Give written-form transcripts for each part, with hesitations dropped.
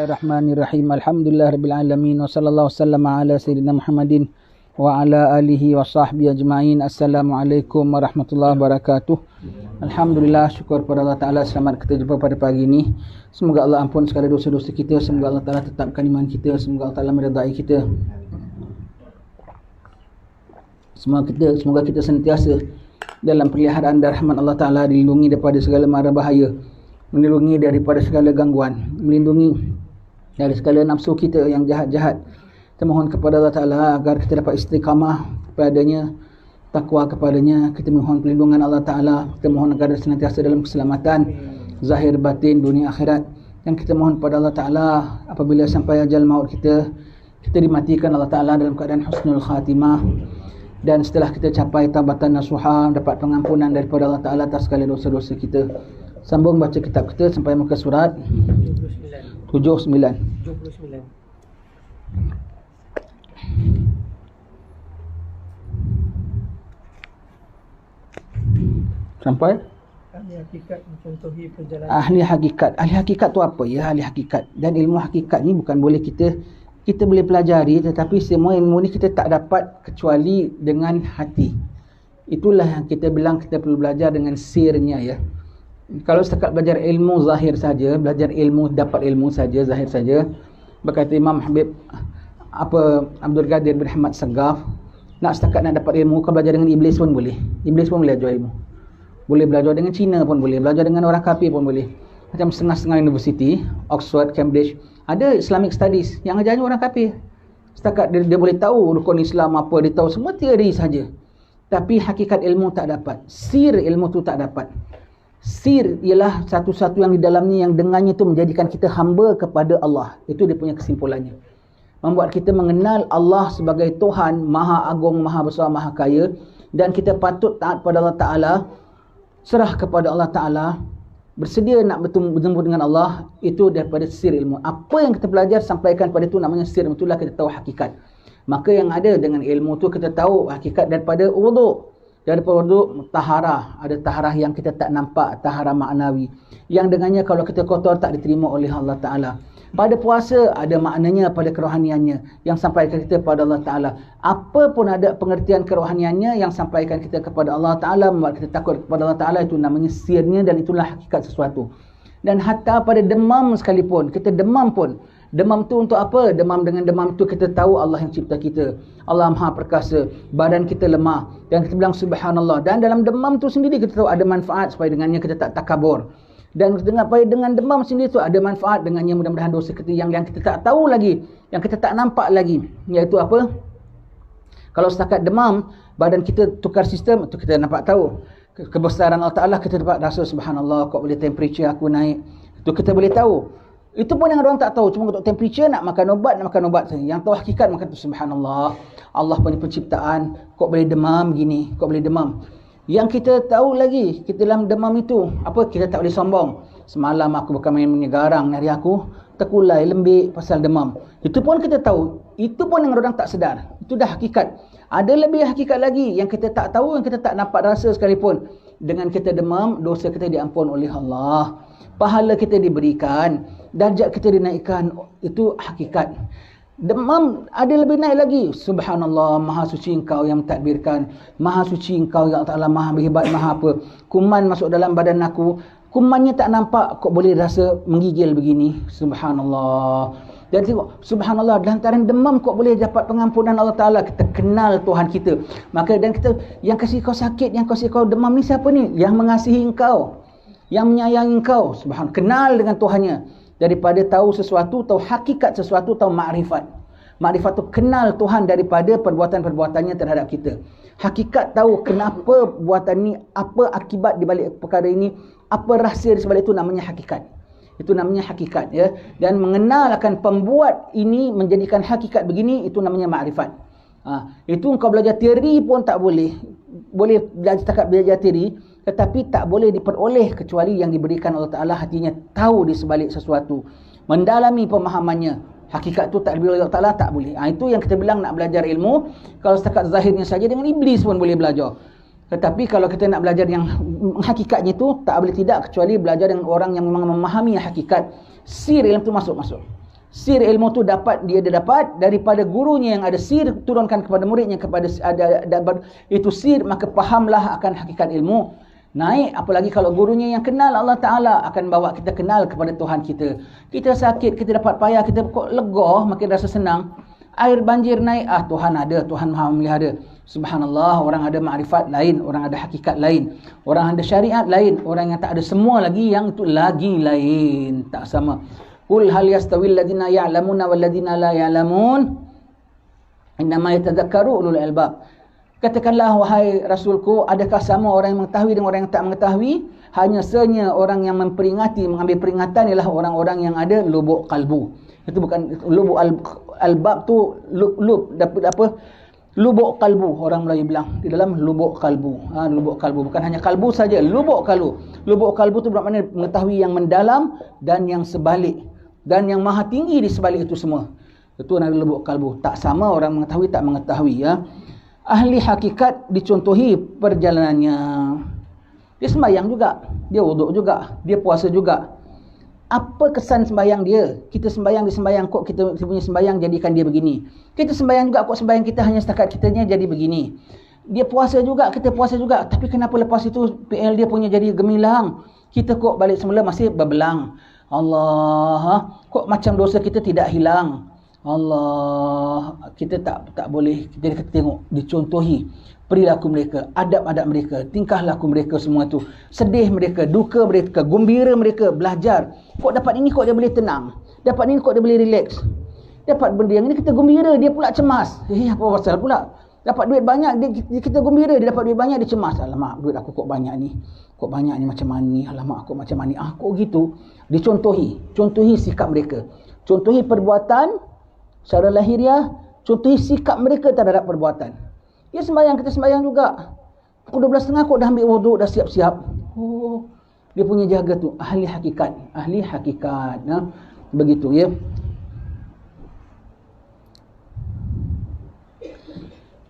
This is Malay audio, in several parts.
Bismillahirrahmanirrahim. Alhamdulillahirabbil alamin wa sallallahu wasallam ala sayyidina Muhammadin wa ala alihi wa sahbihi ajma'in. Assalamualaikum warahmatullahi wabarakatuh. Alhamdulillah, syukur kepada Allah Taala, selamat kita jumpa pada pagi ini. Semoga Allah ampun segala dosa-dosa kita, semoga Allah Taala tetapkan iman kita, semoga Allah Taala meridai kita. Semoga kita sentiasa dalam peliharaan dan rahmat Allah Taala, dilindungi daripada segala mara bahaya, melindungi daripada segala gangguan, melindungi dari segala nafsu kita yang jahat-jahat. Kita mohon kepada Allah Ta'ala agar kita dapat istiqamah kepadanya, takwa kepadanya. Kita mohon perlindungan Allah Ta'ala, kita mohon agar senantiasa dalam keselamatan zahir batin dunia akhirat. Dan kita mohon kepada Allah Ta'ala apabila sampai ajal maut kita dimatikan Allah Ta'ala dalam keadaan husnul khatimah. Dan setelah kita capai taubatan nasuha, dapat pengampunan daripada Allah Ta'ala atas segala dosa-dosa kita. Sambung baca kitab kita sampai muka surat 79. Sampai ahli hakikat mencontohi perjalanan. Ahli hakikat tu apa ya? Ahli hakikat. Dan ilmu hakikat ni bukan boleh kita boleh pelajari, tetapi semua ilmu ni kita tak dapat kecuali dengan hati. Itulah yang kita bilang kita perlu belajar dengan sirnya ya. Kalau setakat belajar ilmu zahir saja, belajar ilmu, dapat ilmu saja, zahir saja, berkata Imam Habib Abdul Qadir bin Ahmad Sagaf, nak dapat ilmu, kau belajar dengan iblis pun boleh. Iblis pun boleh ajar ilmu. Boleh belajar dengan Cina pun boleh, belajar dengan orang kafir pun boleh. Macam setengah-setengah universiti, Oxford, Cambridge, ada Islamic Studies yang ajarnya orang kafir. Setakat dia boleh tahu rukun Islam apa, dia tahu semua teori saja. Tapi hakikat ilmu tak dapat. Sir ilmu tu tak dapat. Sir ialah satu-satu yang di dalamnya, yang dengannya itu menjadikan kita hamba kepada Allah. Itu dia punya kesimpulannya. Membuat kita mengenal Allah sebagai Tuhan, Maha Agung, Maha Besar, Maha Kaya. Dan kita patut taat pada Allah Ta'ala, serah kepada Allah Ta'ala, bersedia nak bertemu dengan Allah. Itu daripada sir ilmu. Apa yang kita belajar, sampaikan pada itu, namanya sir. Itulah kita tahu hakikat. Maka yang ada dengan ilmu tu, kita tahu hakikat daripada wuduk. Daripada wuduk, taharah. Ada taharah yang kita tak nampak, taharah maknawi, yang dengannya kalau kita kotor tak diterima oleh Allah Ta'ala. Pada puasa ada maknanya pada kerohaniannya, yang sampaikan kita kepada Allah Ta'ala. Apa pun ada pengertian kerohaniannya yang sampaikan kita kepada Allah Ta'ala, membuat kita takut kepada Allah Ta'ala. Itu namanya sirnya, dan itulah hakikat sesuatu. Dan hatta pada demam sekalipun, kita demam pun, demam tu untuk apa? Dengan demam tu kita tahu Allah yang cipta kita, Allah Maha Perkasa, badan kita lemah, dan kita bilang subhanallah. Dan dalam demam tu sendiri kita tahu ada manfaat, supaya dengannya kita tak takabur. Dan dengan demam sendiri tu ada manfaat, dengannya mudah-mudahan dosa kita yang kita tak tahu lagi, yang kita tak nampak lagi, iaitu apa? Kalau setakat demam, badan kita tukar sistem, itu kita nampak tahu kebesaran Allah Ta'ala, kita dapat rasa subhanallah, kok boleh temperature aku naik, itu kita boleh tahu. Itu pun yang orang tak tahu, cuma untuk temperature nak makan ubat saja. Yang tahu hakikat makan tu subhanallah, Allah punya penciptaan, kok boleh demam gini, kok boleh demam. Yang kita tahu lagi, kita dalam demam itu apa, kita tak boleh sombong. Semalam aku bukan main menyegarang, hari aku terkulai lembik pasal demam. Itu pun kita tahu. Itu pun yang orang tak sedar. Itu dah hakikat. Ada lebih hakikat lagi yang kita tak tahu, yang kita tak nampak rasa sekalipun. Dengan kita demam, dosa kita diampun oleh Allah, pahala kita diberikan, darjat kita dinaikkan. Itu hakikat. Demam ada lebih naik lagi. Subhanallah, Maha suci Engkau yang mentadbirkan, Maha suci Engkau ya Allah Ta'ala, Maha berhebat, Maha apa. Kuman masuk dalam badan aku, kumannya tak nampak, kok boleh rasa menggigil begini. Subhanallah. Dan tengok, subhanallah, lantaran demam kok boleh dapat pengampunan Allah Ta'ala. Kita kenal Tuhan kita. Maka dan kita, yang kasih kau sakit, yang kasih kau demam ni siapa ni? Yang mengasihi engkau, yang menyayangi engkau. Subhanallah, kenal dengan Tuhannya. Daripada tahu sesuatu, tahu hakikat sesuatu, tahu makrifat. Makrifat tu kenal Tuhan daripada perbuatan-perbuatannya terhadap kita. Hakikat tahu kenapa buatan ni, apa akibat di balik perkara ini, apa rahsia di sebalik itu, namanya hakikat. Itu namanya hakikat ya. Dan mengenal akan pembuat ini menjadikan hakikat begini, itu namanya makrifat. Itu kau belajar teori pun tak boleh. Boleh belajar teori, tetapi tak boleh diperoleh kecuali yang diberikan Allah Ta'ala hatinya, tahu di sebalik sesuatu, mendalami pemahamannya. Hakikat tu tak diberi Allah Ta'ala, tak boleh. Itu yang kita bilang nak belajar ilmu. Kalau setakat zahirnya saja, dengan iblis pun boleh belajar. Tetapi kalau kita nak belajar yang hakikatnya tu, tak boleh tidak kecuali belajar dengan orang yang memang memahami hakikat. Sir ilmu tu masuk. Sir ilmu tu dia dapat daripada gurunya yang ada sir, turunkan kepada muridnya kepada itu sir, maka fahamlah akan hakikat ilmu. Naik, apalagi kalau gurunya yang kenal Allah Ta'ala, akan bawa kita kenal kepada Tuhan kita. Kita sakit, kita dapat payah, kita kok lega, makin rasa senang. Air banjir naik, Tuhan ada, Tuhan maha memelihara. Subhanallah, orang ada ma'rifat lain, orang ada hakikat lain, orang ada syariat lain, orang yang tak ada semua lagi, yang itu lagi lain, tak sama. Qul hal yastawil ladina ya'lamuna wal ladina la ya'lamun innama yatadhakkaru ulul albab. Katakanlah wahai Rasulku, adakah sama orang yang mengetahui dengan orang yang tak mengetahui? Hanya sahaja orang yang memperingati, mengambil peringatan ialah orang-orang yang ada lubuk kalbu. Itu bukan lubuk albab tu lub dapat apa? Lubuk kalbu, orang Melayu bilang, di dalam lubuk kalbu. Lubuk kalbu, bukan hanya kalbu saja, lubuk kalbu. Lubuk kalbu tu bermakna mengetahui yang mendalam dan yang sebalik, dan yang maha tinggi di sebalik itu semua. Itu adalah lubuk kalbu. Tak sama orang mengetahui tak mengetahui, ya. Ahli hakikat dicontohi perjalanannya. Dia sembahyang juga, dia wuduk juga, dia puasa juga. Apa kesan sembahyang dia? Kita sembahyang, dia sembahyang, kok kita punya sembahyang jadikan dia begini. Kita sembahyang juga, kok sembahyang kita hanya setakat kitanya jadi begini. Dia puasa juga, kita puasa juga, tapi kenapa lepas itu PL dia punya jadi gemilang? Kita kok balik semula masih berbelang. Allah, kok macam dosa kita tidak hilang? Allah, kita tak boleh. Kita tengok, dicontohi perilaku mereka, adab-adab mereka, tingkah laku mereka, semua tu. Sedih mereka, duka mereka, gembira mereka, belajar. Kok dapat ini, kok dia boleh tenang? Dapat ini, kok dia boleh relax? Dapat benda yang ini kita gembira, dia pula cemas. Apa pasal pula? Dapat duit banyak, kita gembira, dia dapat duit banyak, dia cemas. Alamak, duit aku kok banyak ni. Kok banyak ni, macam mana ni? Alamak, kok macam mana ni? Kok gitu? Contohi sikap mereka. Contohi perbuatan secara lahiriah, contohi sikap mereka terhadap perbuatan. Dia sembahyang, kita sembahyang juga. Pukul 12.30 kok dah ambil wuduk, dah siap-siap. Dia punya jaga tu, ahli hakikat. Begitu, ya.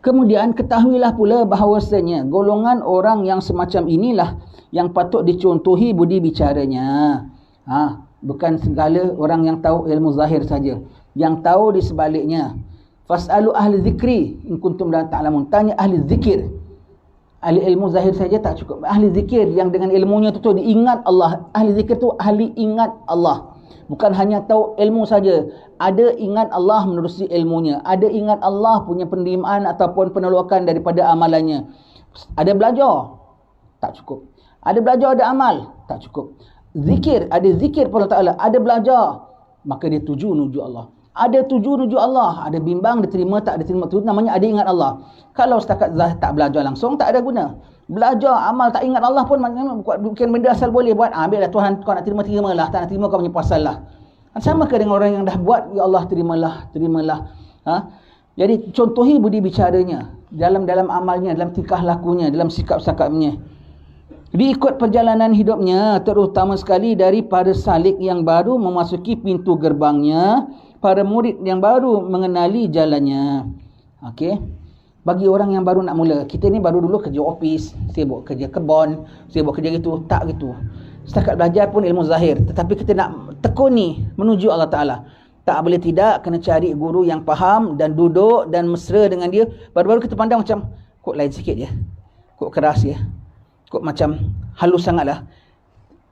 Kemudian ketahuilah pula bahawasanya golongan orang yang semacam inilah yang patut dicontohi budi bicaranya. Bukan segala orang yang tahu ilmu zahir saja, yang tahu di sebaliknya. Fas'alu ahli zikri in kuntum la ta'lamun. Tanya ahli zikir. Ahli ilmu zahir saja tak cukup. Ahli zikir yang dengan ilmunya tu diingat Allah. Ahli zikir tu ahli ingat Allah. Bukan hanya tahu ilmu saja. Ada ingat Allah menerusi ilmunya. Ada ingat Allah punya penerimaan ataupun penolakan daripada amalannya. Ada belajar, tak cukup. Ada belajar, ada amal, tak cukup. Zikir, ada zikir pada Allah Ta'ala. Ada belajar, maka dia tuju menuju Allah. Ada tuju menuju Allah. Ada bimbang, diterima, tak diterima. Itu namanya ada ingat Allah. Kalau setakat zahir tak belajar langsung, tak ada guna. Belajar, amal, tak ingat Allah pun bukan benda asal boleh buat. Ambillah Tuhan, kau nak terima lah. Tak nak terima, kau punya pasal lah. Sama ke dengan orang yang dah buat, ya Allah terimalah. Jadi contohi budi bicaranya, dalam amalnya, dalam tingkah lakunya, dalam sikap-sikapnya. Diikut perjalanan hidupnya, terutama sekali daripada salik yang baru memasuki pintu gerbangnya, para murid yang baru mengenali jalannya. Okey. Bagi orang yang baru nak mula, kita ni baru dulu kerja office, sibuk kerja kebon, sibuk kerja gitu, tak gitu. Setakat belajar pun ilmu zahir, tetapi kita nak tekuni menuju Allah Ta'ala. Tak boleh tidak, kena cari guru yang faham dan duduk dan mesra dengan dia. Baru-baru kita pandang macam, kok lain sikit ya, kok keras ya, kok macam halus sangatlah,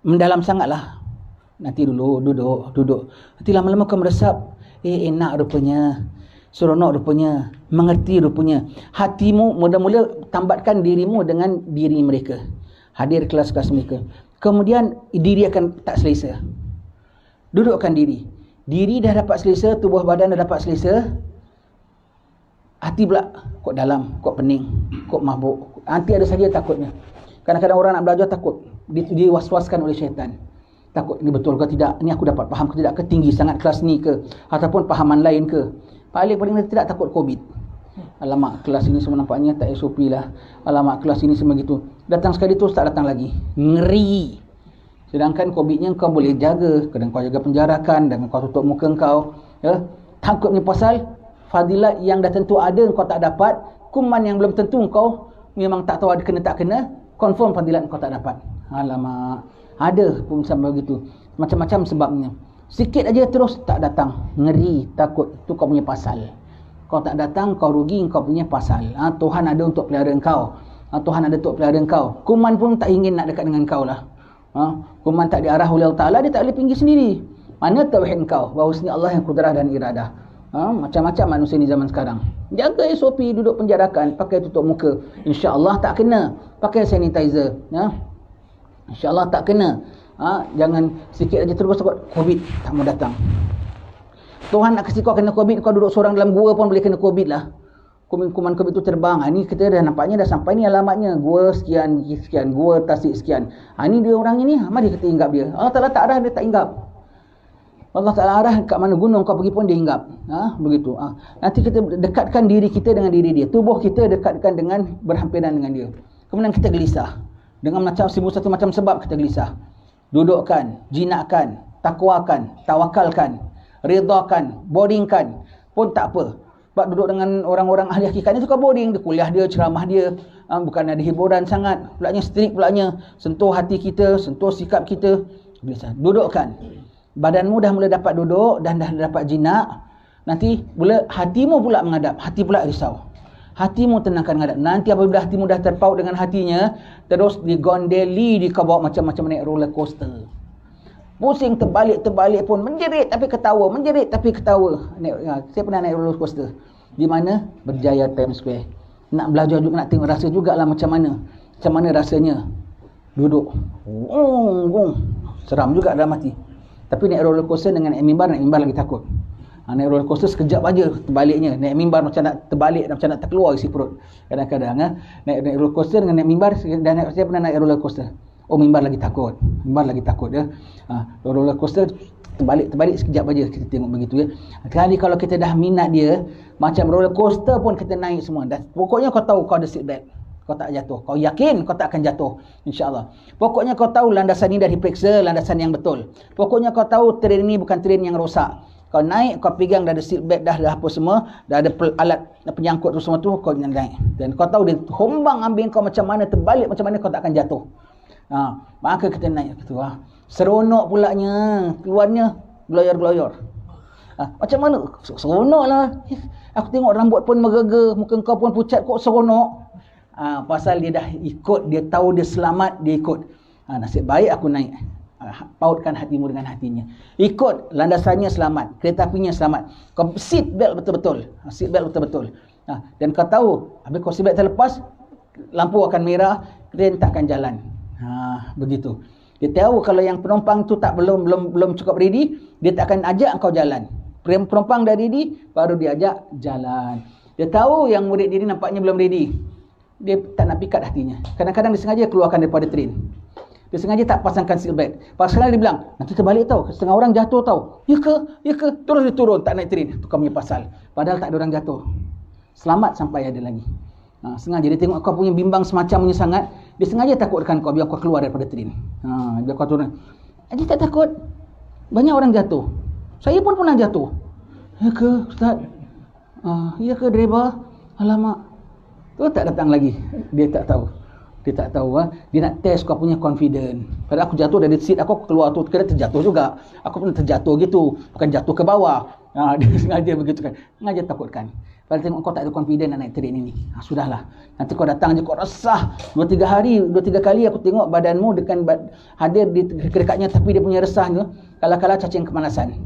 mendalam sangatlah. Nanti dulu duduk. Nanti lama-lama kau meresap, enak rupanya, seronok rupanya, mengerti rupanya. Hatimu mula-mula tambatkan dirimu dengan diri mereka. Hadir kelas-kelas mereka. Kemudian diri akan tak selesa. Dudukkan diri. Diri dah dapat selesa, tubuh badan dah dapat selesa. Hati pula kok dalam, kok pening, kok mabuk. Nanti ada saja takutnya. Kadang-kadang orang nak belajar takut. Dia was-waskan oleh syaitan. Takut, ini betul ke tidak? Ini aku dapat faham ke tidak? Ketinggi sangat kelas ni ke? Ataupun fahaman lain ke? Paling tidak takut COVID. Alamak, kelas ini semua nampaknya tak SOP lah. Alamak, kelas ini semua gitu. Datang sekali terus tak datang lagi. Ngeri. Sedangkan COVID-nya kau boleh jaga. Kadang kau jaga penjarakan dan kau tutup muka kau. Ya? Takutnya pasal fadilat yang dah tentu ada kau tak dapat. Kuman yang belum tentu kau memang tak tahu ada kena tak kena. Confirm fadilat kau tak dapat. Alamak. Ada pun sampai begitu. Macam-macam sebabnya. Sikit aja terus tak datang. Ngeri, takut. Itu kau punya pasal. Kau tak datang, kau rugi, kau punya pasal. Tuhan ada untuk pelihara engkau. Tuhan ada untuk pelihara engkau. Kuman pun tak ingin nak dekat dengan kau lah. Kuman tak diarah oleh Allah Ta'ala, dia tak boleh pergi sendiri. Mana tauhid engkau? Bahawasanya Allah yang kudrah dan iradah. Macam-macam manusia ni zaman sekarang. Jaga SOP, duduk penjarakan, pakai tutup muka. InsyaAllah tak kena. Pakai sanitizer. InsyaAllah tak kena. Jangan sikit aja terus takut COVID tak mau datang. Tuhan nak kasi kau kena COVID, kau duduk seorang dalam gua pun boleh kena COVID lah. Kuman COVID tu terbang. Ni kita dah nampaknya dah sampai ni alamatnya. Gua sekian, gua Tasik sekian. Ni dia orang ini, mari kita hinggap dia. Allah Ta'ala tak arah, dia tak hinggap. Allah Ta'ala arah kat mana gunung kau pergi pun dia hinggap. Begitu. Nanti kita dekatkan diri kita dengan diri dia. Tubuh kita dekatkan dengan berhampiran dengan dia. Kemudian kita gelisah. Dengan macam 1001 macam sebab kita gelisah. Dudukkan, jinakkan, takwakan, tawakalkan, redakan, boardingkan pun tak apa. Sebab duduk dengan orang-orang ahli hakikat ni suka boring. Dia kuliah dia, ceramah dia, bukan ada hiburan sangat. Pulaknya strict pulaknya. Sentuh hati kita, sentuh sikap kita. Gelisah. Dudukkan. Badanmu dah mula dapat duduk dan dah dapat jinak. Nanti pula hatimu pula menghadap. Hati pula risau. Hatimu tenangkan menghadap. Nanti apabila hatimu dah terpaut dengan hatinya, terus digondeli, dikawak macam-macam naik roller coaster. Pusing terbalik pun menjerit tapi ketawa, menjerit tapi ketawa. Saya pernah naik roller coaster. Di mana? Berjaya Times Square. Nak belajar juga, nak tengok rasa jugalah macam mana rasanya duduk. Seram juga dalam hati. Tapi naik roller coaster dengan naik mimbar lagi takut. Naik roller coaster sekejap aja terbaliknya. Naik mimbar macam nak terbalik, macam nak terkeluar isi perut. Kadang-kadang naik roller coaster dengan naik mimbar. Dan saya pernah naik roller coaster. Mimbar lagi takut. Ya. Roller coaster terbalik sekejap aja kita tengok begitu ya. Kali kalau kita dah minat dia, macam roller coaster pun kita naik semua. Dan pokoknya kau tahu kau ada seat belt. Kau tak jatuh. Kau yakin kau tak akan jatuh. InsyaAllah. Pokoknya kau tahu landasan ini dah diperiksa, landasan yang betul. Pokoknya kau tahu train ini bukan train yang rosak. Kau naik, kau pegang, dah ada seat belt, dah apa semua, dah ada alat penyangkut tu semua tu, kau naik. Dan kau tahu dia hombang ambil kau macam mana, terbalik macam mana, kau tak akan jatuh. Maka kita naik gitu. Seronok pulaknya, keluarnya gloyor-gloyor. Macam mana? Seronok lah. Aku tengok rambut pun merega, muka kau pun pucat, kok seronok. Pasal dia dah ikut, dia tahu dia selamat, dia ikut. Nasib baik aku naik. Pautkan hatimu dengan hatinya. Ikut, landasannya selamat, kereta apinya selamat. Kau seat belt betul-betul. Seat belt betul-betul. Dan kau tahu, habis kau seat belt terlepas, lampu akan merah, train tak akan jalan. Begitu. Dia tahu kalau yang penumpang tu belum cukup ready, dia tak akan ajak kau jalan. Penumpang dah ready, baru dia ajak jalan. Dia tahu yang murid diri nampaknya belum ready. Dia tak nak pikat hatinya. Kadang-kadang dia sengaja keluarkan daripada train. Dia sengaja tak pasangkan seatbelt. Pasal dia bilang, nanti terbalik tau. Setengah orang jatuh tau. Ya ke? Terus dia turun, tak naik train. Itu kau punya pasal. Padahal tak ada orang jatuh. Selamat sampai ada lagi. Sengaja dia tengok kau punya bimbang semacamnya sangat, dia sengaja takutkan kau biar kau keluar daripada train. Biar kau turun. Dia tak takut. Banyak orang jatuh. Saya pun pernah jatuh. Ya ke Ustaz? Ya ke driver? Alamak. Tu tak datang lagi. Dia tak tahu. Dia nak test kau punya confident. Padahal aku jatuh dari seat aku keluar tu, kena terjatuh juga. Aku pun terjatuh gitu. Bukan jatuh ke bawah. Dia sengaja begitu kan. Sengaja takutkan. Kalau tengok kau tak ada confident nak naik train ini. Sudahlah. Nanti kau datang je kau resah. 2-3 kali aku tengok badanmu dengan hadir di dekatnya, tapi dia punya resahnya. Kala-kala cacing kemanasan.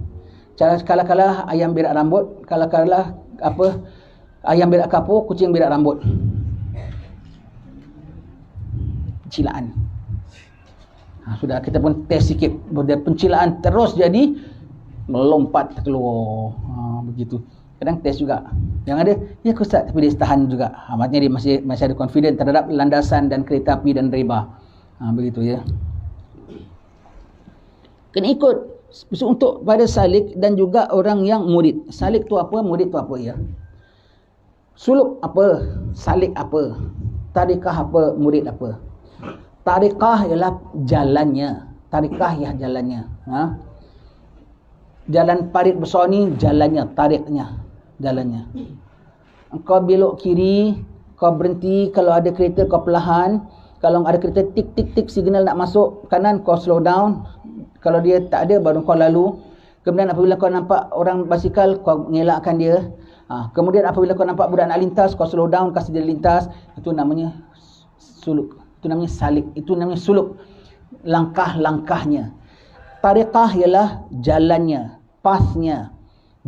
Kala-kala ayam berak rambut. Kala-kala ayam berak kapur, kucing berak rambut. Pencilaan. Sudah kita pun test sikit. Pencilaan terus jadi melompat keluar. Begitu. Kadang test juga. Yang ada, ya Ustaz, tapi dia tahan juga. Maksudnya dia masih ada confident terhadap landasan dan kereta api dan reba. Begitu ya. Kena ikut. Untuk pada salik dan juga orang yang murid. Salik tu apa? Murid tu apa ya? Suluk apa? Salik apa? Tarikah apa? Murid apa? Tarikah ialah jalannya. Tarikah ialah jalannya. Jalan parit besar ni jalannya, tariknya. Jalannya. Kau belok kiri, kau berhenti, kalau ada kereta kau perlahan, kalau ada kereta tik signal nak masuk kanan kau slow down, kalau dia tak ada baru kau lalu. Kemudian apabila kau nampak orang basikal, kau mengelakkan dia. Kemudian apabila kau nampak budak nak lintas, kau slow down, kasih dia lintas. Itu namanya suluk. Itu namanya salik. Itu namanya suluk. Langkah-langkahnya. Tariqah ialah jalannya, pathnya,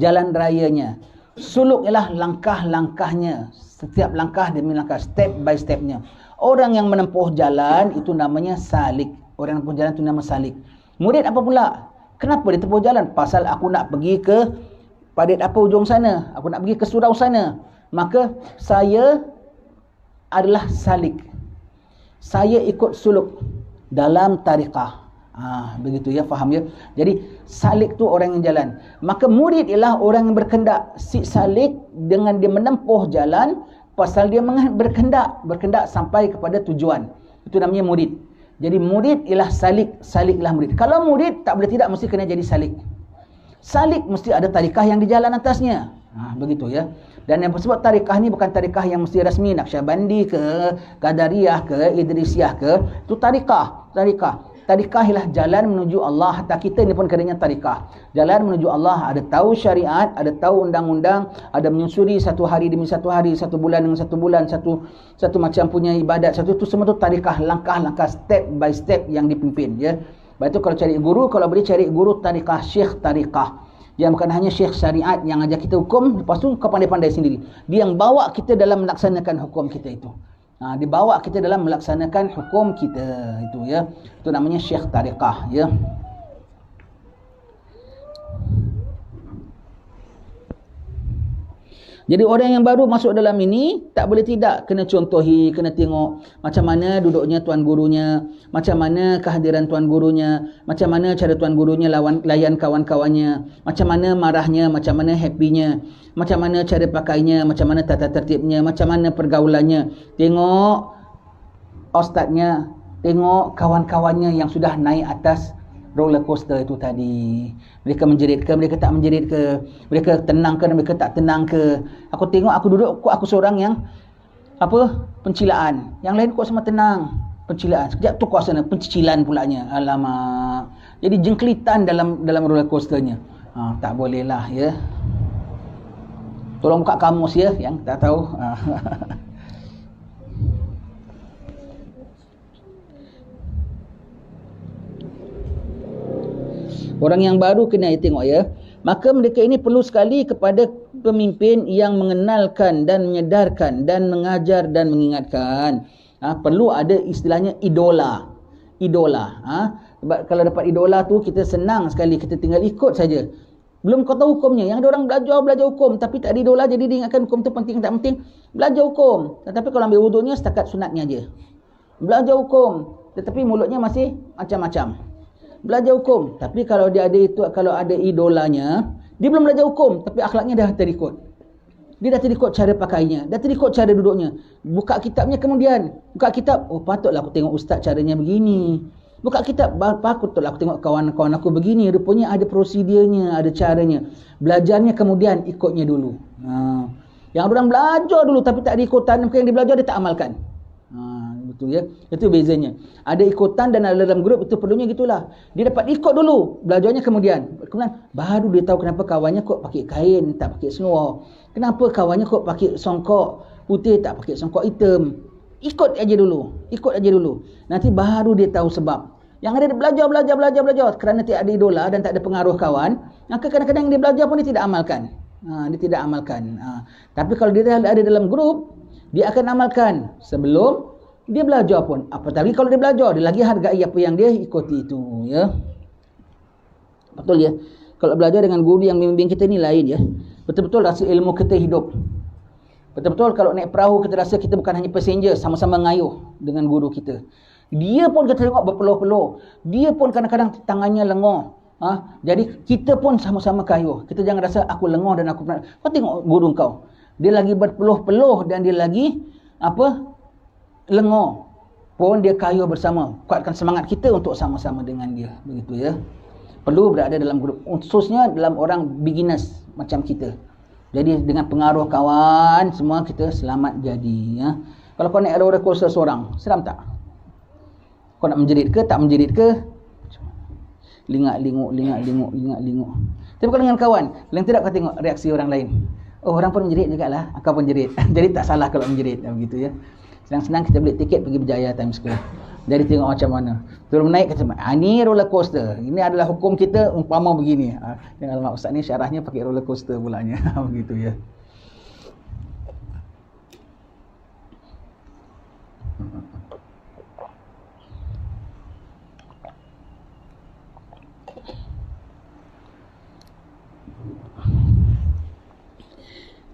jalan rayanya. Suluk ialah langkah-langkahnya. Setiap langkah demi langkah, step by stepnya. Orang yang menempuh jalan itu namanya salik. Orang yang menempuh jalan itu nama salik. Murid apa pula? Kenapa dia tempuh jalan? Pasal aku nak pergi ke padat apa ujung sana. Aku nak pergi ke surau sana. Maka saya adalah salik. Saya ikut suluk dalam tariqah. Begitu ya, faham ya. Jadi salik tu orang yang jalan. Maka murid ialah orang yang berkendak. Si salik dengan dia menempuh jalan pasal dia berkendak sampai kepada tujuan. Itu namanya murid. Jadi murid ialah salik, saliklah murid. Kalau murid tak boleh tidak mesti kena jadi salik. Salik mesti ada tarikah yang di jalan atasnya. Begitu ya. Dan yang tersebut tarikah ni bukan tarikah yang mesti rasmi, Naqsyabandi ke, Qadariyah ke, Idrisiyah ke, itu tarikah. Tarikah ialah jalan menuju Allah. Hatta kita ni pun kerana tarikah. Jalan menuju Allah, ada tahu syariat, ada tahu undang-undang, ada menyusuri satu hari demi satu hari, satu bulan dengan satu bulan, satu macam punya ibadat, satu tu semua tu tarikah, langkah-langkah, step by step yang dipimpin ya. Lepas tu kalau cari guru, kalau boleh cari guru tarikah, syekh tarikah. Dia bukan hanya syekh syariat yang ajar kita hukum, lepas tu kau pandai-pandai sendiri. Dia yang bawa kita dalam melaksanakan hukum kita itu. Dibawa kita dalam melaksanakan hukum kita itu ya. Itu namanya syekh tariqah ya. Jadi orang yang baru masuk dalam ini tak boleh tidak kena contohi, kena tengok macam mana duduknya tuan gurunya, macam mana kehadiran tuan gurunya, macam mana cara tuan gurunya layan kawan-kawannya, macam mana marahnya, macam mana happynya, macam mana cara pakainya, macam mana tata tertibnya, macam mana pergaulannya. Tengok ustaznya, tengok kawan-kawannya yang sudah naik atas roller coaster itu tadi. Mereka menjerit ke, mereka tak menjerit ke, mereka tenang ke, mereka tak tenang ke. Aku tengok, aku duduk, aku seorang yang pencilaan. Yang lain kok sama tenang, pencilaan. Sekejap tu kuasa pencicilan pulanya. Alamak. Jadi jengkelitan dalam roller coasternya. Tak boleh lah ya. Tolong buka kamus ya yang tak tahu. Orang yang baru kena tengok ya. Maka mereka ini perlu sekali kepada pemimpin yang mengenalkan dan menyedarkan dan mengajar dan mengingatkan. Perlu ada istilahnya idola. Sebab kalau dapat idola tu kita senang sekali, kita tinggal ikut saja. Belum kau tahu hukumnya. Yang ada orang belajar hukum tapi tak ada idola, jadi dia ingatkan hukum tu penting tak penting. Belajar hukum. Tetapi kalau ambil wudunya setakat sunatnya aja. Belajar hukum tetapi mulutnya masih macam-macam. Belajar hukum, tapi kalau dia ada itu, kalau ada idolanya, dia belum belajar hukum, tapi akhlaknya dah terikut. Dia dah terikut cara pakainya, dah terikut cara duduknya. Buka kitabnya kemudian, buka kitab, oh patutlah aku tengok ustaz caranya begini. Buka kitab, patutlah aku tengok kawan-kawan aku begini. Rupanya ada prosedurnya, ada caranya. Belajarnya kemudian, ikutnya dulu. Yang orang belajar dulu tapi tak ada ikutan, yang dia belajar dia tak amalkan. Betul ya. Itu bezanya. Ada ikutan dan ada dalam grup, itu perlunya gitulah. Dia dapat ikut dulu, belajarnya kemudian baru dia tahu kenapa kawannya kok pakai kain tak pakai seluar. Kenapa kawannya kok pakai songkok putih tak pakai songkok hitam. Ikut aja dulu. Nanti baru dia tahu sebab. Yang ada dia belajar kerana tidak ada idola dan tak ada pengaruh kawan, maka kadang-kadang dia belajar pun dia tidak amalkan. Tapi kalau dia ada dalam grup, dia akan amalkan sebelum dia belajar pun. Apatah lagi kalau dia belajar, dia lagi hargai apa yang dia ikuti itu ya. Betul ya. Kalau belajar dengan guru yang membimbing kita ni lain ya. Betul-betul rasa ilmu kita hidup. Betul-betul kalau naik perahu kita rasa kita bukan hanya passenger, sama-sama ngayuh dengan guru kita. Dia pun kita tengok berpeluh-peluh. Dia pun kadang-kadang tangannya lengoh. Jadi kita pun sama-sama kayuh. Kita jangan rasa aku lengoh dan aku pernah. Kau tengok guru kau. Dia lagi berpeluh-peluh dan dia lagi lengoh pun dia kayuh bersama. Kuatkan semangat kita untuk sama-sama dengan dia. Begitu ya. Perlu berada dalam grup, khususnya dalam orang beginners macam kita. Jadi dengan pengaruh kawan semua kita selamat jadi ya. Kalau kau naik roller coaster seorang, seram tak? Kau nak menjerit ke tak menjerit ke? Lingak-linguk. Tapi kalau dengan kawan, lain tidak kau tengok reaksi orang lain. Oh, orang pun menjerit jugalah, kau pun jerit. Jadi tak salah kalau menjerit, begitu ya. Senang-senang kita beli tiket pergi Berjaya Times Square. Jadi tengok macam mana. Turun naik kata, ni roller coaster. Ini adalah hukum kita umpama begini. Jangan alamak ustaz ni syarahnya pakai roller coaster pulanya. Begitu ya.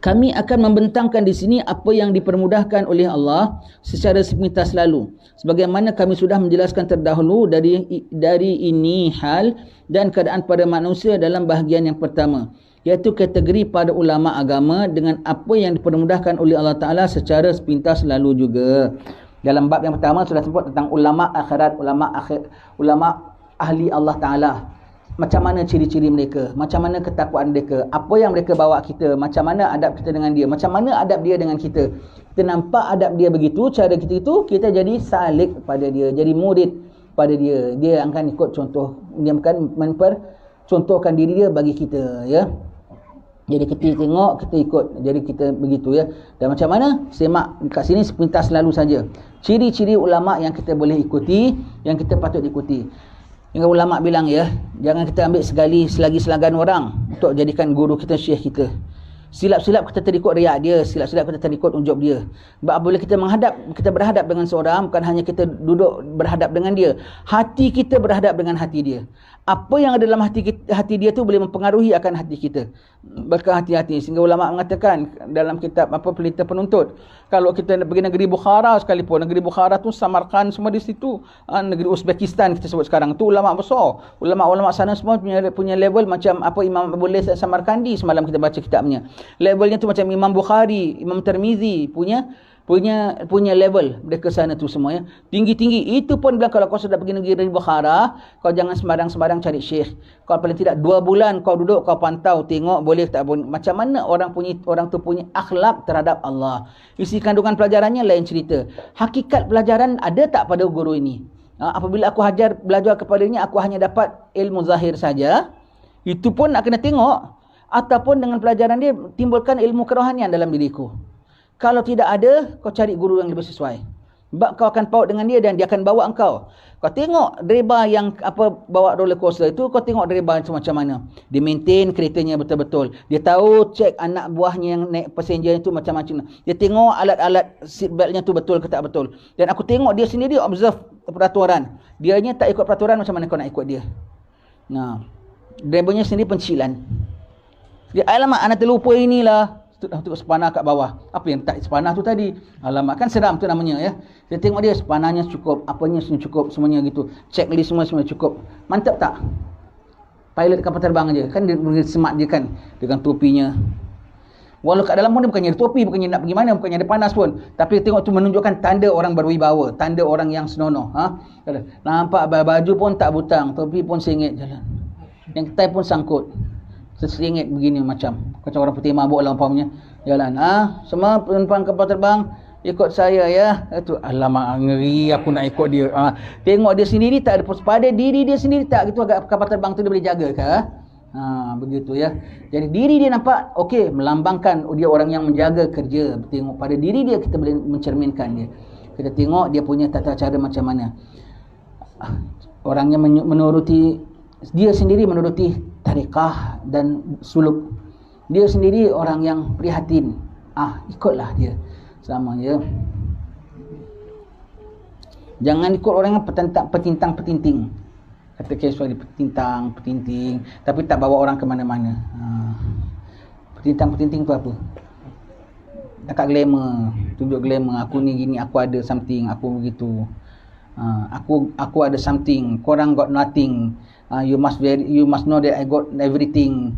Kami akan membentangkan di sini apa yang dipermudahkan oleh Allah secara sepintas lalu. Sebagaimana kami sudah menjelaskan terdahulu dari ini hal dan keadaan pada manusia dalam bahagian yang pertama, iaitu kategori pada ulama agama dengan apa yang dipermudahkan oleh Allah Ta'ala secara sepintas lalu juga. Dalam bab yang pertama sudah sebut tentang ulama akhirat, ulama ahli Allah Ta'ala. Macam mana ciri-ciri mereka, macam mana ketakwaan mereka, apa yang mereka bawa kita, macam mana adab kita dengan dia, macam mana adab dia dengan kita. Kita nampak adab dia begitu, cara kita itu, kita jadi salik pada dia, jadi murid pada dia. Dia akan ikut contoh, dia akan mempercontohkan diri dia bagi kita, ya. Jadi kita tengok, kita ikut, jadi kita begitu, ya. Dan macam mana? Semak kat sini sepintas lalu saja. Ciri-ciri ulama yang kita boleh ikuti, yang kita patut ikuti. Hingga ulama bilang, ya, jangan kita ambil selagi selagan orang untuk jadikan guru kita, syekh kita. Silap-silap kita terikut riak dia, silap-silap kita terikut unjuk dia. Sebab bila kita berhadap dengan seorang, bukan hanya kita duduk berhadap dengan dia, hati kita berhadap dengan hati dia. Apa yang ada dalam hati dia tu boleh mempengaruhi akan hati kita. Berhati-hati. Sehingga ulama mengatakan dalam kitab Pelita Penuntut, kalau kita pergi negeri Bukhara sekalipun, negeri Bukhara tu Samarkand semua di situ, negeri Uzbekistan kita sebut sekarang tu, ulama besar. Ulama-ulama sana semua punya level macam apa Imam Abu Layth Samarkandi semalam kita baca kitabnya. Levelnya tu macam Imam Bukhari, Imam Tirmizi punya level mereka sana tu semua, ya. Tinggi-tinggi. Itu pun bilang kalau kau sudah pergi negeri Bukhara, kau jangan sembarang-sembarang cari syekh. Kau paling tidak 2 bulan kau duduk, kau pantau, tengok boleh tak boleh. Macam mana orang tu punya akhlak terhadap Allah. Isi kandungan pelajarannya lain cerita. Hakikat pelajaran ada tak pada guru ini? Apabila aku belajar kepadanya, aku hanya dapat ilmu zahir saja. Itu pun nak kena tengok. Ataupun dengan pelajaran dia timbulkan ilmu kerohanian dalam diriku. Kalau tidak ada, kau cari guru yang lebih sesuai. Sebab kau akan paut dengan dia dan dia akan bawa engkau. Kau tengok driver yang bawa roller coaster itu, kau tengok driver itu macam mana. Dia maintain keretanya betul-betul. Dia tahu cek anak buahnya yang naik passenger itu macam-macam. Dia tengok alat-alat seat beltnya tu betul ke tak betul. Dan aku tengok dia sendiri observe peraturan. Dianya tak ikut peraturan, macam mana kau nak ikut dia? Nah, drivernya sendiri pencilan. Dia, alamak, anak terlupa inilah. Tengok sepanah kat bawah. Apa yang tak sepanah tu tadi? Alamak, kan seram tu namanya, ya. Dia tengok dia, sepanahnya cukup, apanya cukup, semuanya gitu. Checklist semua cukup. Mantap tak? Pilot kapal terbang je. Kan dia smart je kan. Dengan topinya. Walau kat dalam pun dia bukannya ada topi, bukannya nak pergi mana, bukannya ada panas pun. Tapi tengok tu menunjukkan tanda orang berwibawa. Tanda orang yang senonoh. Nampak baju pun tak butang. Topi pun singit jalan. Yang ketai pun sangkut. Seringit begini macam orang putih mabuk lah umpamanya jalan. Semua penumpang kapal terbang ikut saya, ya. Itu alamak, ngeri aku nak ikut dia. Tengok dia sendiri tak ada pada diri dia sendiri tak gitu, agak kapal terbang tu dia boleh jaga ke? Begitu, ya. Jadi diri dia nampak okey, melambangkan dia orang yang menjaga kerja. Tengok pada diri dia, kita boleh mencerminkan dia. Kita tengok dia punya tata cara macam mana. Orangnya menuruti, dia sendiri menuruti tarikah dan suluk. Dia sendiri orang yang prihatin. Ikutlah dia sama, ya. Jangan ikut orang yang petintang-petinting. Kata casual, petintang-petinting, tapi tak bawa orang ke mana-mana. Petintang-petinting tu apa? Dekat glamour, tunjuk glamour. Aku ni gini, aku ada something, aku begitu. Aku ada something, korang got nothing. You must know that I got everything.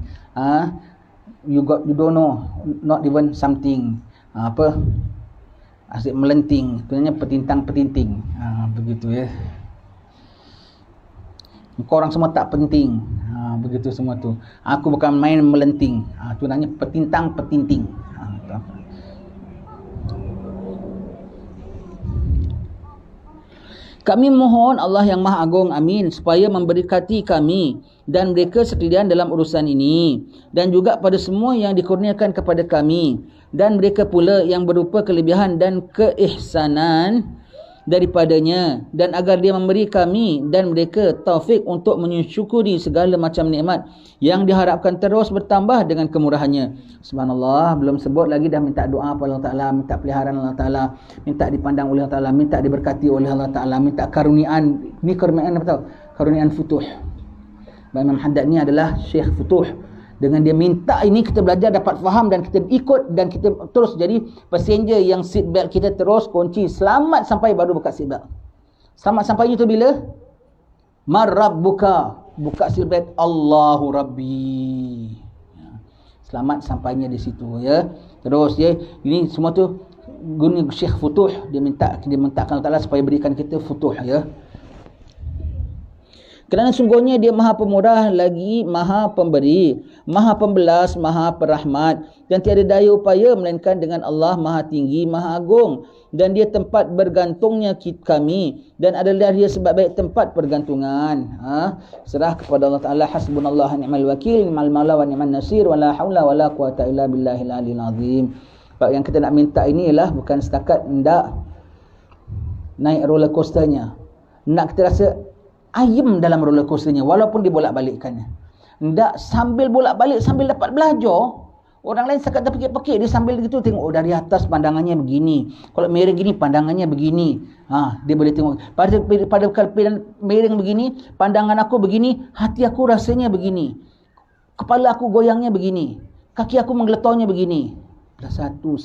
You don't know, not even something. Asyik melenting, sebenarnya petintang-petinting. Begitu, ya. Korang semua tak penting. Begitu semua tu. Aku bukan main melenting. Tu namanya petintang-petinting. Kami mohon Allah yang Maha Agung, amin, supaya memberkati kami dan mereka sekalian dalam urusan ini, dan juga pada semua yang dikurniakan kepada kami, dan mereka pula yang berupa kelebihan dan keihsanan daripadanya, dan agar dia memberi kami dan mereka taufik untuk mensyukuri segala macam nikmat yang diharapkan terus bertambah dengan kemurahannya. Subhanallah, belum sebut lagi dah minta doa kepada Allah Ta'ala, minta peliharaan Allah Ta'ala, minta dipandang oleh Allah Ta'ala, minta diberkati oleh Allah Ta'ala, minta karuniaan. Ni karuniaan apa tahu? Karuniaan futuh. Imam Haddad ni adalah Syekh Futuh. Dengan dia minta ini, kita belajar, dapat faham, dan kita ikut, dan kita terus jadi passenger yang seat belt kita terus kunci, selamat sampai baru buka seat belt. Selamat sampai itu bila? Marrabbuka, buka seat belt, Allahu Rabbi. Selamat sampainya di situ, ya. Terus ya, ini semua tu guna Syekh Futuh, dia mintakan Allah Ta'ala supaya berikan kita futuh, ya. Kerana sungguhnya dia Maha Pemurah lagi Maha Pemberi, Maha Pembelas, Maha Perahmat, dan tiada daya upaya melainkan dengan Allah Maha Tinggi, Maha Agung, dan dia tempat bergantungnya kami, dan adalah dia sebaik-baik tempat pergantungan. Serah kepada Allah Ta'ala. Hasbunallah ni'mal wakil, ni'mal maula wa ni'man nasir, wa la hawla wa la quwata illa billahil aliyil azim. Sebab yang kita nak minta ini ialah bukan setakat hendak naik roller coasternya, nak kita rasa ayam dalam roller coasternya walaupun dibolak-balikkannya. Hendak sambil bolak-balik, sambil dapat belajar. Orang lain setakat terpekik-pekik, dia sambil gitu tengok, oh dari atas pandangannya begini, kalau miring gini pandangannya begini. Dia boleh tengok pada miring begini, pandangan aku begini, hati aku rasanya begini, kepala aku goyangnya begini, kaki aku menggeletornya begini. Satu.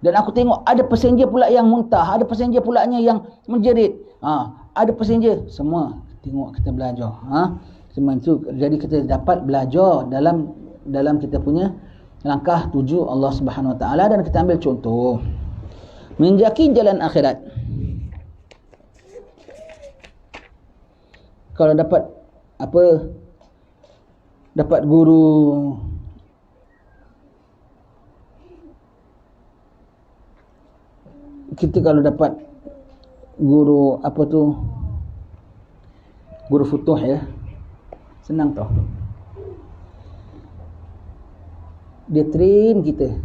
Dan aku tengok ada passenger pula yang muntah, ada passenger pulanya yang menjerit, ada passenger, semua tengok, kita belajar. Semua itu jadi kita dapat belajar dalam kita punya langkah tuju Allah Subhanahu Wa Taala. Dan kita ambil contoh menjaki jalan akhirat. Kalau dapat guru kita, kalau dapat guru guru futuh, ya, senang tau. Dia train kita,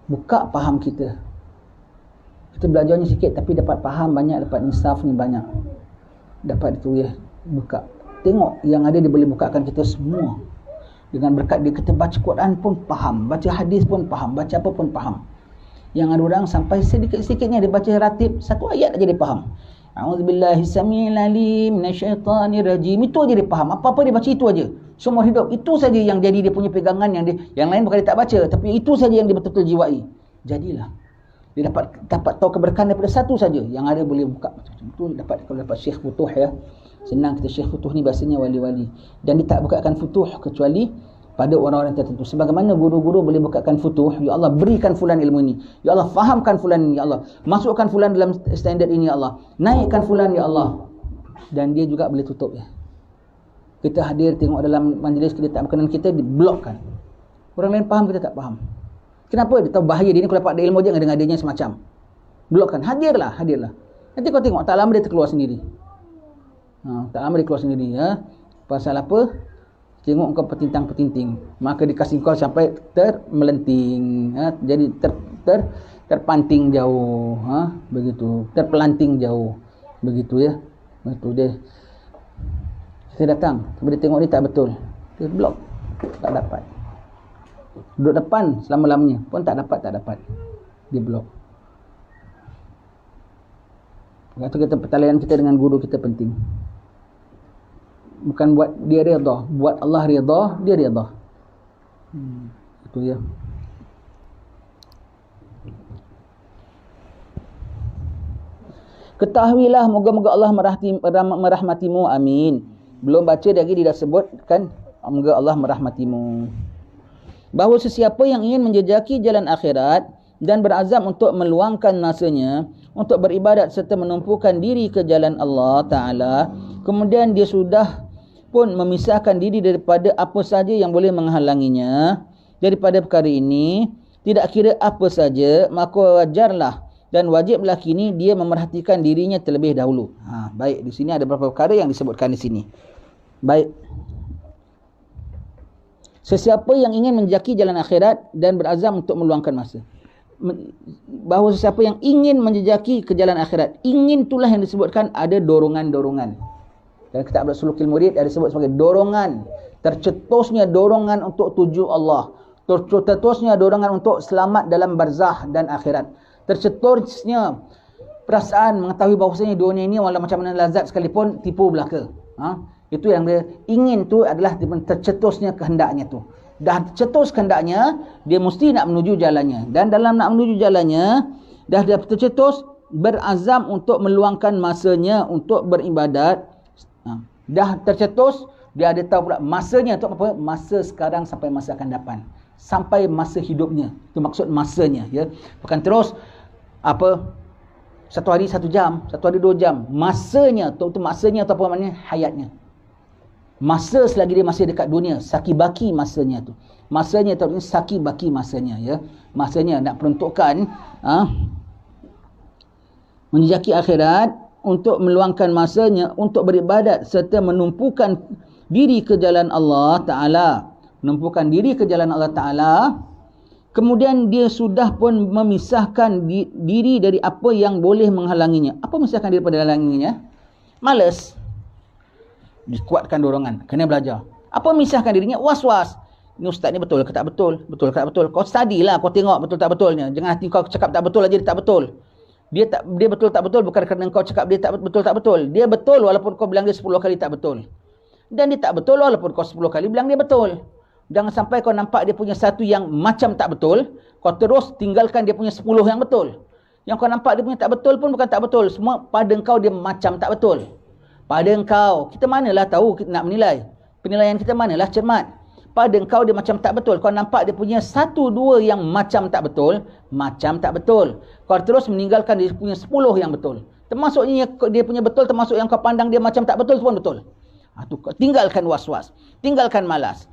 buka faham kita. Kita belajarnya sikit tapi dapat faham banyak, dapat insafnya banyak, dapat itu, ya, buka. Tengok yang ada, dia boleh bukakan kita semua. Dengan berkat dia kita baca Quran pun faham, baca hadis pun faham, baca apa pun faham. Yang ada orang sampai sedikit-sedikitnya dia baca ratib, satu ayat aja dia faham. A'udzubillahi samiil alim minasyaitanir rajim. Itu aja dia faham. Apa-apa dia baca itu aja. Seumur hidup itu saja yang jadi dia punya pegangan, yang lain bukan dia tak baca, tapi itu saja yang dia betul-betul jiwai. Jadilah dia dapat tahu keberkahan daripada satu saja, yang ada boleh buka macam-macam. Itu kalau dapat Syekh Futuh, ya. Senang kita. Syekh Futuh ni bahasanya wali-wali, dan dia tak bukakan futuh kecuali pada orang-orang tertentu. Sebagaimana guru-guru boleh bukakan futuh, ya Allah berikan fulan ilmu ini, ya Allah fahamkan fulan ini, ya Allah masukkan fulan dalam standard ini, ya Allah naikkan fulan, ya Allah. Dan dia juga boleh tutup, ya. Kita hadir tengok dalam majlis, kita tak berkenan, kita diblokkan. Orang lain faham, kita tak faham. Kenapa? Dia tahu bahaya dia ni. Kalau dapat ilmu je dengan adanya semacam, blokkan. Hadirlah. Nanti kau tengok tak lama dia terkeluar sendiri. Tak lama dia keluar sendiri, ya. Pasal apa? Tengok kau petintang-petinting, maka dikasih kau sampai termelenting, jadi terpanting jauh, begitu, terpelanting jauh, begitu, ya. Betul dia. Kita datang, dia tengok ni tak betul, dia blok, tak dapat. Duduk depan selama-lamanya pun tak dapat, dia blok. Waktu kita pertalian kita dengan guru kita penting. Bukan buat dia redha, buat Allah redha, dia redha. Itu, ya. Ketahuilah, moga-moga Allah merahmatimu, amin. Belum baca lagi dia dah sebutkan, moga Allah merahmatimu. Bahawa sesiapa yang ingin menjejaki jalan akhirat dan berazam untuk meluangkan masanya untuk beribadat serta menumpukan diri ke jalan Allah Ta'ala, kemudian dia sudah pun memisahkan diri daripada apa saja yang boleh menghalanginya daripada perkara ini, tidak kira apa saja, maka wajarlah dan wajib lelaki ini dia memerhatikan dirinya terlebih dahulu. Baik, di sini ada beberapa perkara yang disebutkan di sini. Baik. Sesiapa yang ingin menjaki jalan akhirat dan berazam untuk meluangkan masa. Bahawa sesiapa yang ingin menjejaki ke jalan akhirat, ingin itulah yang disebutkan ada dorongan-dorongan. Dan kitab Sulukil Murid ada disebut sebagai dorongan, tercetusnya dorongan untuk tuju Allah, tercetusnya dorongan untuk selamat dalam barzah dan akhirat, tercetusnya perasaan mengetahui bahawasanya dunia ini walau macam mana lazat sekalipun tipu belaka. Itu yang dia ingin tu adalah tercetusnya kehendaknya tu. Dah tercetus kehendaknya, dia mesti nak menuju jalannya. Dan dalam nak menuju jalannya, dah dia tercetus, berazam untuk meluangkan masanya untuk beribadat. Dah tercetus, dia ada tahu pula masanya untuk apa? Masa sekarang sampai masa akan datang. Sampai masa hidupnya. Itu maksud masanya. Ya. Bukan terus, satu hari 1 jam, satu hari 2 jam. Masanya, itu masanya atau apa maknanya? Hayatnya. Masa selagi dia masih dekat dunia, saki-baki masanya tu. Masanya tu saki-baki masanya, ya. Masanya nak peruntukkan menjejaki akhirat untuk meluangkan masanya untuk beribadat serta menumpukan diri ke jalan Allah Taala. Menumpukan diri ke jalan Allah Taala. Kemudian dia sudah pun memisahkan diri dari apa yang boleh menghalanginya. Apa memisahkan diri daripada halanginya? Malas. Dikuatkan dorongan, kena belajar. Apa memisahkan dirinya? Was-was. Ni ustaz ni betul ke tak betul? Betul ke tak betul? Kau study lah, kau tengok betul tak betulnya. Jangan hati kau cakap tak betul aja dia tak betul. Dia betul tak betul bukan kerana kau cakap dia tak betul tak betul. Dia betul walaupun kau bilang dia 10 kali tak betul. Dan dia tak betul walaupun kau 10 kali bilang dia betul. Jangan sampai kau nampak dia punya satu yang macam tak betul, kau terus tinggalkan dia punya 10 yang betul. Yang kau nampak dia punya tak betul pun bukan tak betul. Semua pada kau dia macam tak betul. Pada engkau, kita manalah tahu kita nak menilai. Penilaian kita manalah cermat. Pada engkau dia macam tak betul. Kau nampak dia punya 1-2 yang macam tak betul. Macam tak betul. Kau terus meninggalkan dia punya 10 yang betul. Termasuknya dia punya betul, termasuk yang kau pandang dia macam tak betul pun betul. Tinggalkan was-was. Tinggalkan malas.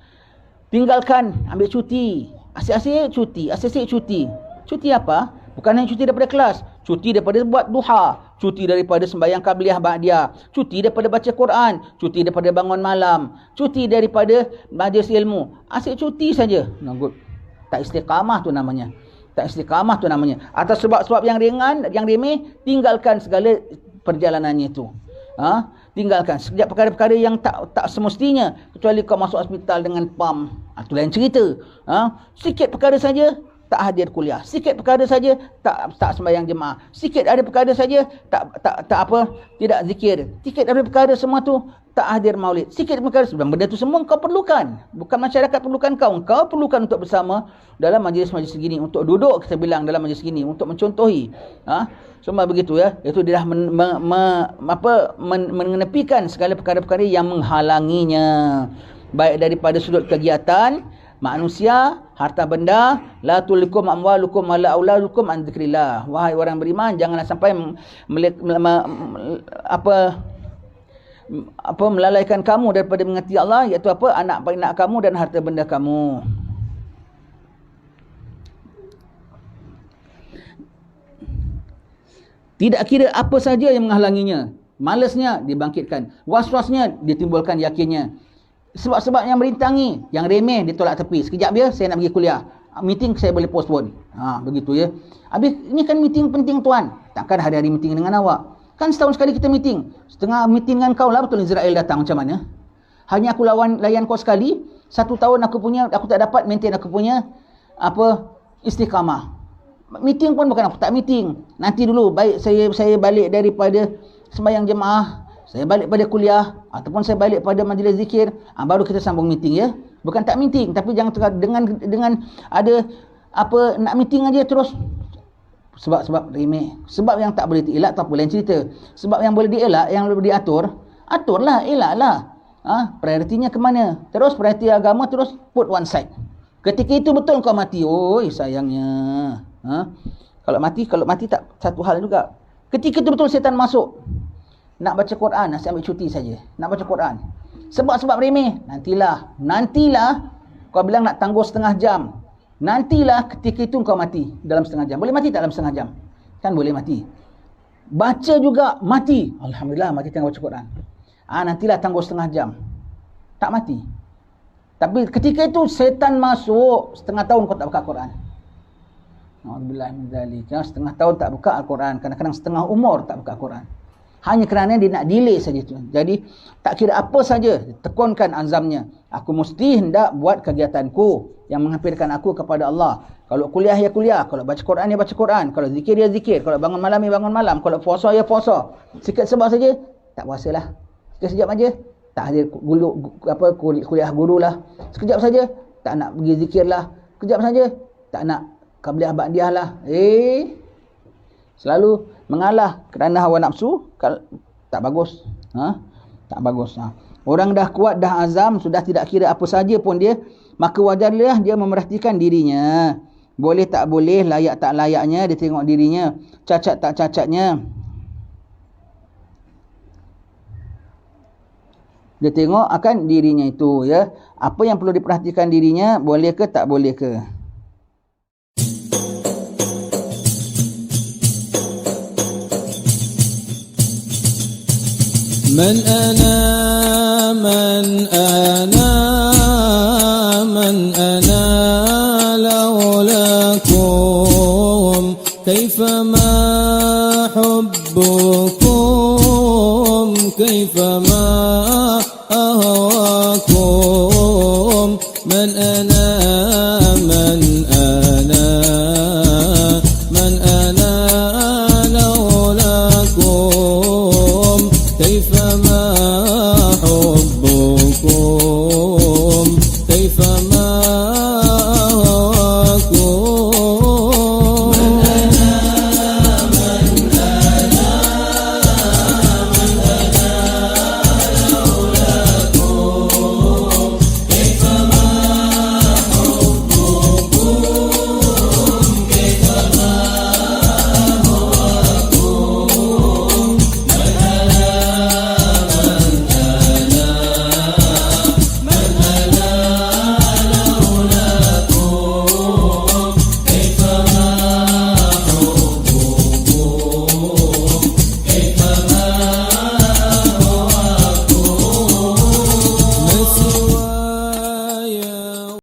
Tinggalkan ambil cuti. Asyik-asyik cuti. Asyik-asyik cuti. Cuti apa? Bukan hanya cuti daripada kelas. Cuti daripada buat duha. Cuti daripada sembahyang qabliyah ba'diyah. Cuti daripada baca Quran. Cuti daripada bangun malam. Cuti daripada majlis ilmu. Asyik cuti saja. No good. Tak istiqamah tu namanya. Tak istiqamah tu namanya. Atas sebab-sebab yang ringan, yang remeh, tinggalkan segala perjalanannya itu. Tinggalkan. Sejak perkara-perkara yang tak semestinya. Kecuali kau masuk hospital dengan pam. Itu lain cerita. Sikit perkara saja, tak hadir kuliah. Sikit perkara saja tak sembahyang jemaah. Sikit ada perkara saja tidak zikir. Sikit ada perkara semua tu tak hadir maulid. Sikit perkara sebab benda tu semua kau perlukan. Bukan masyarakat perlukan kau. Kau perlukan untuk bersama dalam majlis-majlis segini, untuk duduk kita bilang dalam majlis segini, untuk mencontohi. Semua begitu ya. Itu dia dah mengenepikan segala perkara-perkara yang menghalanginya. Baik daripada sudut kegiatan manusia, harta benda, la tulikum amwalukum wala auladukum an dzikrillah. Wahai orang beriman, janganlah sampai melalaikan kamu daripada mengerti Allah, iaitu anak-anak kamu dan harta benda kamu. Tidak kira apa saja yang menghalanginya. Malasnya dibangkitkan, was-wasnya ditimbulkan yakinnya. Sebab-sebab yang merintangi, yang remeh ditolak tepi. Sekejap ya, saya nak pergi kuliah. Meeting saya boleh postpone. Begitu ya. Habis ini kan meeting penting tuan. Takkan hari-hari meeting dengan awak. Kan setahun sekali kita meeting. Setengah meeting dengan kau lah betul Israel datang macam mana? Hanya aku layan kau sekali. 1 tahun aku tak dapat maintain aku punya istiqamah. Meeting pun bukan aku tak meeting. Nanti dulu baik saya balik daripada sembahyang jemaah. Saya balik pada kuliah ataupun saya balik pada majlis zikir, baru kita sambung meeting ya. Bukan tak meeting, tapi jangan dengan ada nak meeting aja terus. Sebab remeh. Sebab yang tak boleh dielak tak boleh cerita. Sebab yang boleh dielak, yang boleh diatur, aturlah, elaklah. Prioritinya ke mana? Terus prioriti agama terus put one side. Ketika itu betul kau mati. Oi sayangnya. Kalau mati tak satu hal juga. Ketika itu betul syaitan masuk. Nak baca Quran, nasi ambil cuti saja. Nak baca Quran. Sebab remeh. Nantilah. Kau bilang nak tangguh setengah jam. Nantilah ketika itu kau mati dalam setengah jam. Boleh mati tak dalam setengah jam? Kan boleh mati. Baca juga mati. Alhamdulillah mati tengah baca Quran. Nantilah tangguh setengah jam. Tak mati. Tapi ketika itu setan masuk, setengah tahun kau tak buka Quran. Alhamdulillah min zalika. Setengah tahun tak buka Al-Quran. Kadang-kadang setengah umur tak buka Quran. Hanya kerana dia nak delay saja tu. Jadi tak kira apa saja, tekunkan azamnya. Aku mesti hendak buat kegiatanku yang menghampirkan aku kepada Allah. Kalau kuliah ya kuliah, kalau baca Quran ya baca Quran, kalau zikir ya zikir, kalau bangun malam ya bangun malam, kalau puasa ya puasa. Sikit sebab saja tak puasalah. Sekejap aja tak hadir kuliah guru lah. Sekejap saja tak nak pergi zikir lah. Sekejap saja tak nak qabliyah ba'diyah lah. Selalu mengalah kerana hawa nafsu, tak bagus. Tak bagus. Orang dah kuat, dah azam, sudah tidak kira apa saja pun dia, maka wajarlah dia memerhatikan dirinya. Boleh tak boleh, layak tak layaknya, dia tengok dirinya, cacat tak cacatnya. Dia tengok akan dirinya itu, ya. Apa yang perlu diperhatikan dirinya, boleh ke tak boleh ke. من أنا من أنا من أنا لولاكم كيفما حبكم كيفما أهواكم من أنا